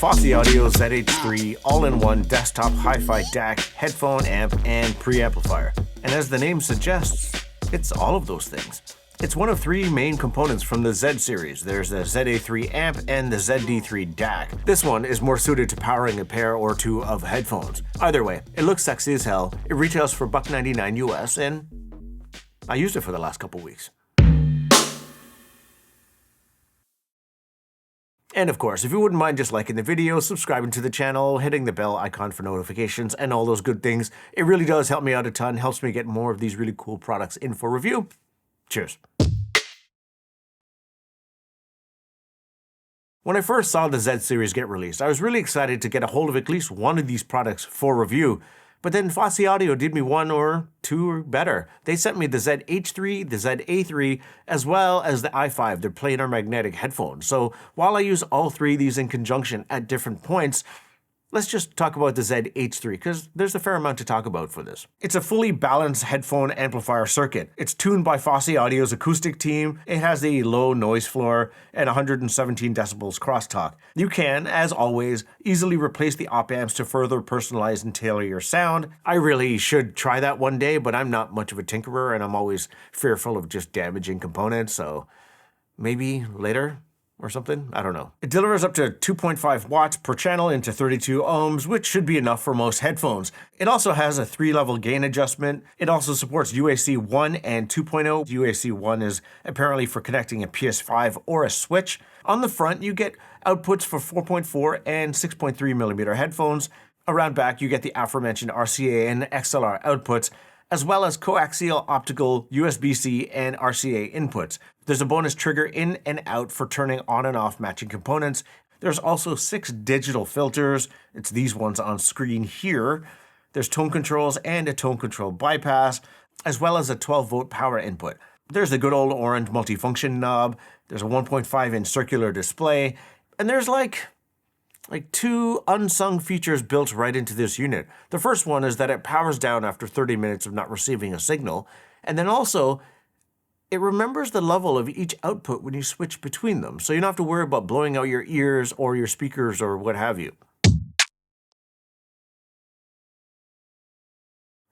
Fosi Audio ZH3 All-in-One Desktop HiFi DAC, Headphone Amp, and Preamplifier. And as the name suggests, it's all of those things. It's one of three main components from the Z series. There's the ZA3 Amp and the ZD3 DAC. This one is more suited to powering a pair or two of headphones. Either way, it looks sexy as hell. It retails for $1.99 US, and I used it for the last couple weeks. And of course, if you wouldn't mind just liking the video, subscribing to the channel, hitting the bell icon for notifications, and all those good things, it really does help me out a ton, helps me get more of these really cool products in for review. Cheers. When I first saw the Z series get released, I was really excited to get a hold of at least one of these products for review. But then Fosi Audio did me one or two better. They sent me the ZH3, the ZA3, as well as the i5, their planar magnetic headphones. So while I use all three of these in conjunction at different points, let's just talk about the ZH3, because there's a fair amount to talk about for this. It's a fully balanced headphone amplifier circuit. It's tuned by Fosi Audio's acoustic team. It has a low noise floor and 117 decibels crosstalk. You can, as always, easily replace the op amps to further personalize and tailor your sound. I really should try that one day, but I'm not much of a tinkerer and I'm always fearful of just damaging components, so maybe later or something? I don't know. It delivers up to 2.5 watts per channel into 32 ohms, which should be enough for most headphones. It also has a 3-level gain adjustment. It also supports UAC 1 and 2.0. UAC 1 is apparently for connecting a PS5 or a Switch. On the front, you get outputs for 4.4 and 6.3 millimeter headphones. Around back, you get the aforementioned RCA and XLR outputs, as well as coaxial optical USB-C and RCA inputs. There's a bonus trigger in and out for turning on and off matching components. There's also 6 digital filters. It's these ones on screen here. There's tone controls and a tone control bypass, as well as a 12-volt power input. There's the good old orange multifunction knob. There's a 1.5-inch circular display. And there's like 2 unsung features built right into this unit. The first one is that it powers down after 30 minutes of not receiving a signal, and then also it remembers the level of each output when you switch between them, so you don't have to worry about blowing out your ears or your speakers or what have you.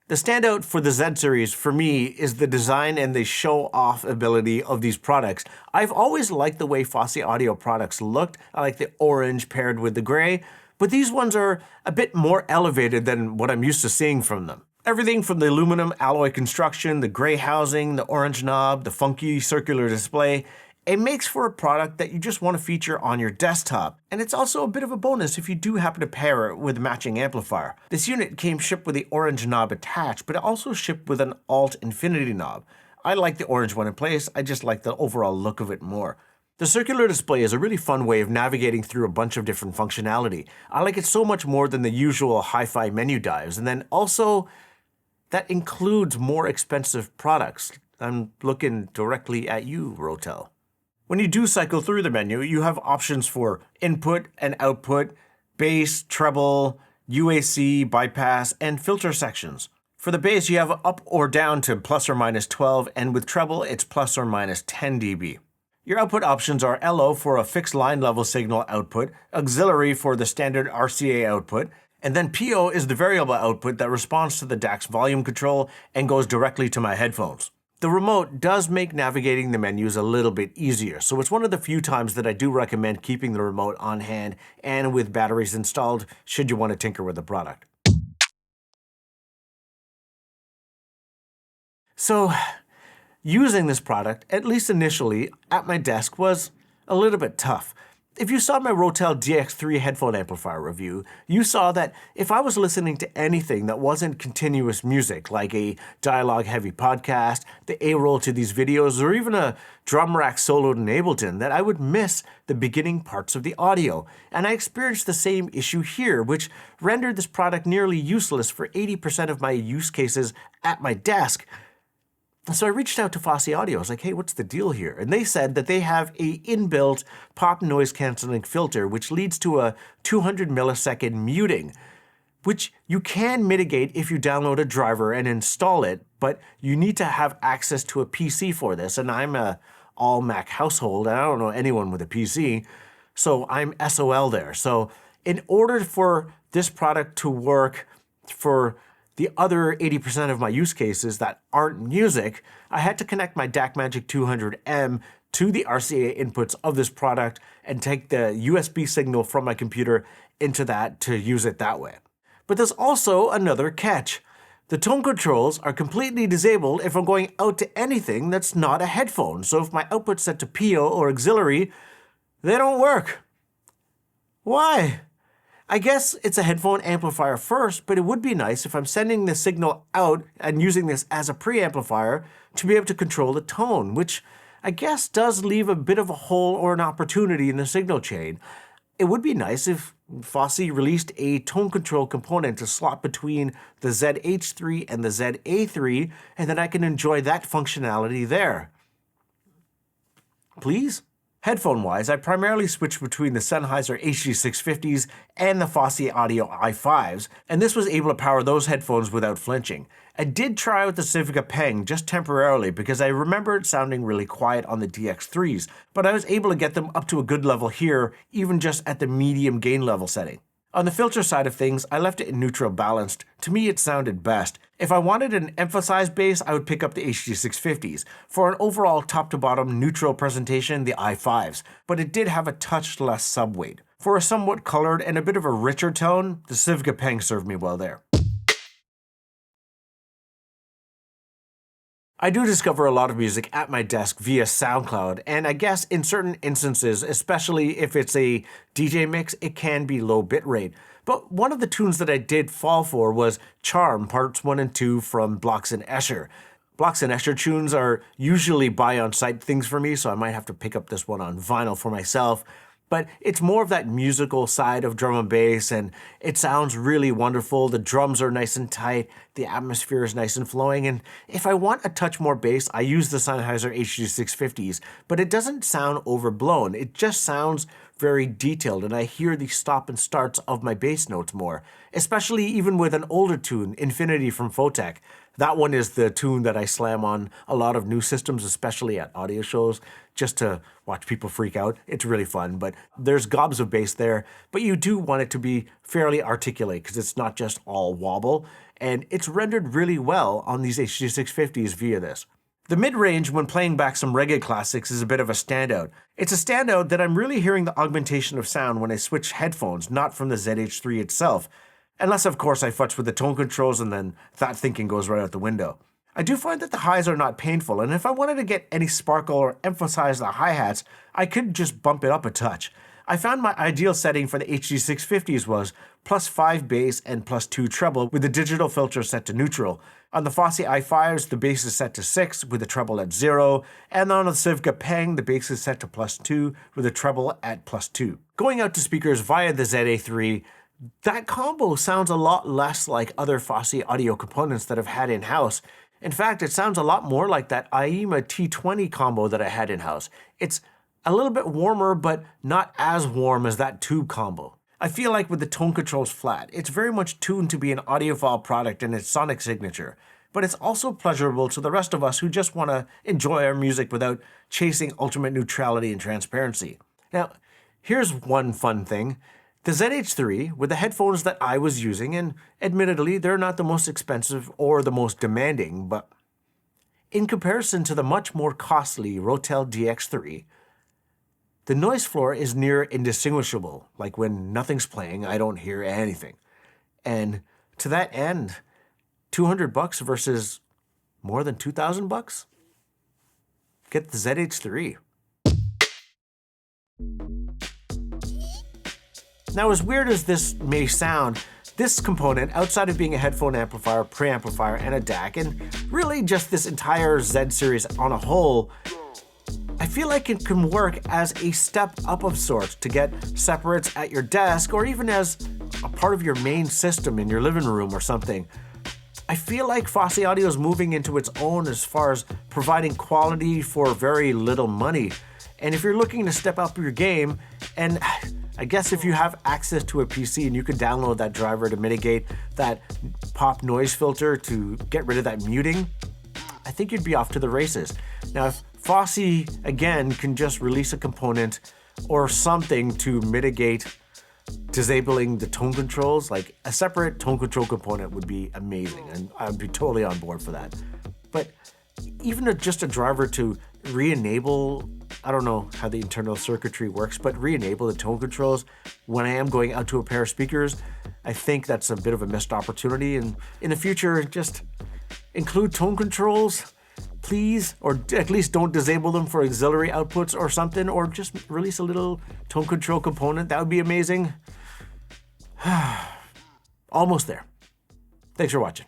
The standout for the Z series for me is the design and the show-off ability of these products. I've always liked the way Fosi Audio products looked. I like the orange paired with the gray, but these ones are a bit more elevated than what I'm used to seeing from them. Everything from the aluminum alloy construction, the gray housing, the orange knob, the funky circular display, it makes for a product that you just want to feature on your desktop. And it's also a bit of a bonus if you do happen to pair it with a matching amplifier. This unit came shipped with the orange knob attached, but it also shipped with an Alt Infinity knob. I like the orange one in place, I just like the overall look of it more. The circular display is a really fun way of navigating through a bunch of different functionality. I like it so much more than the usual hi-fi menu dives, and then also that includes more expensive products. I'm looking directly at you, Rotel. When you do cycle through the menu, you have options for input and output, bass, treble, UAC, bypass, and filter sections. For the bass, you have up or down to plus or minus 12, and with treble, it's plus or minus 10 dB. Your output options are LO for a fixed line level signal output, auxiliary for the standard RCA output, and then PO is the variable output that responds to the DAC's volume control and goes directly to my headphones. The remote does make navigating the menus a little bit easier, so it's one of the few times that I do recommend keeping the remote on hand and with batteries installed should you want to tinker with the product. So, using this product, at least initially, at my desk was a little bit tough. If you saw my Rotel DX3 headphone amplifier review, you saw that if I was listening to anything that wasn't continuous music, like a dialogue-heavy podcast, the A-roll to these videos, or even a drum rack soloed in Ableton, that I would miss the beginning parts of the audio. And I experienced the same issue here, which rendered this product nearly useless for 80% of my use cases at my desk. So I reached out to Fosi Audio. I was like, hey, what's the deal here? And they said that they have a inbuilt pop noise canceling filter, which leads to a 200 millisecond muting, which you can mitigate if you download a driver and install it, but you need to have access to a PC for this. And I'm a all Mac household, and I don't know anyone with a PC, so I'm SOL there. So In order for this product to work for the other 80% of my use cases that aren't music, I had to connect my DAC Magic 200M to the RCA inputs of this product and take the USB signal from my computer into that to use it that way. But there's also another catch. The tone controls are completely disabled if I'm going out to anything that's not a headphone. So if my output's set to PO or auxiliary, they don't work. Why? I guess it's a headphone amplifier first, but it would be nice if I'm sending the signal out and using this as a preamplifier to be able to control the tone, which I guess does leave a bit of a hole or an opportunity in the signal chain. It would be nice if Fosi released a tone control component to slot between the ZH3 and the ZA3, and then I can enjoy that functionality there. Please? Headphone-wise, I primarily switched between the Sennheiser HD650s and the Fosi Audio i5s, and this was able to power those headphones without flinching. I did try out the Civica Peng just temporarily because I remember it sounding really quiet on the DX3s, but I was able to get them up to a good level here, even just at the medium gain level setting. On the filter side of things, I left it in neutral balanced. To me, it sounded best. If I wanted an emphasized bass, I would pick up the HD650s. For an overall top-to-bottom neutral presentation, the i5s, but it did have a touch less subweight. For a somewhat colored and a bit of a richer tone, the Civica Peng served me well there. I do discover a lot of music at my desk via SoundCloud, and I guess in certain instances, especially if it's a DJ mix, it can be low bitrate. But one of the tunes that I did fall for was Charm, Parts 1 and 2 from Blocks and Escher. Blocks and Escher tunes are usually buy-on-site things for me, so I might have to pick up this one on vinyl for myself. But it's more of that musical side of drum and bass, and it sounds really wonderful. The drums are nice and tight, the atmosphere is nice and flowing, and if I want a touch more bass, I use the Sennheiser HD650s, but it doesn't sound overblown. It just sounds very detailed, and I hear the stop and starts of my bass notes more, especially even with an older tune, Infinity from Photech. That one is the tune that I slam on a lot of new systems, especially at audio shows, just to watch people freak out. It's really fun, but there's gobs of bass there, but you do want it to be fairly articulate because it's not just all wobble, and it's rendered really well on these HD650s via this. The mid-range when playing back some reggae classics is a bit of a standout. It's a standout that I'm really hearing the augmentation of sound when I switch headphones, not from the ZH3 itself. Unless, of course, I futz with the tone controls and then that thinking goes right out the window. I do find that the highs are not painful, and if I wanted to get any sparkle or emphasize the hi-hats, I could just bump it up a touch. I found my ideal setting for the HD650s was +5 bass and +2 treble with the digital filter set to neutral. On the Fosi i5s, the bass is set to 6 with the treble at 0, and on the Civica Peng, the bass is set to +2 with the treble at +2. Going out to speakers via the ZA3, that combo sounds a lot less like other Fosi audio components that I've had in-house. In fact, it sounds a lot more like that IEMA T20 combo that I had in-house. It's a little bit warmer, but not as warm as that tube combo. I feel like with the tone controls flat, it's very much tuned to be an audiophile product in its sonic signature, but it's also pleasurable to the rest of us who just want to enjoy our music without chasing ultimate neutrality and transparency. Now, here's one fun thing. The ZH3, with the headphones that I was using, and admittedly, they're not the most expensive or the most demanding, but in comparison to the much more costly Rotel DX3, the noise floor is near indistinguishable. Like when nothing's playing, I don't hear anything. And to that end, $200 versus more than $2,000? Get the ZH3. Now, as weird as this may sound, this component, outside of being a headphone amplifier, preamplifier, and a DAC, and really just this entire Z series on a whole, I feel like it can work as a step up of sorts to get separates at your desk or even as a part of your main system in your living room or something. I feel like Fosi Audio is moving into its own as far as providing quality for very little money. And if you're looking to step up your game, and I guess if you have access to a PC and you can download that driver to mitigate that pop noise filter to get rid of that muting, I think you'd be off to the races. Now, if Fosi, again, can just release a component or something to mitigate disabling the tone controls, like a separate tone control component would be amazing, and I'd be totally on board for that. But even just a driver to re-enable, I don't know how the internal circuitry works, but re-enable the tone controls when I am going out to a pair of speakers, I think that's a bit of a missed opportunity. And in the future, just include tone controls, please, or at least don't disable them for auxiliary outputs or something, or just release a little tone control component. That would be amazing. Almost there. Thanks for watching.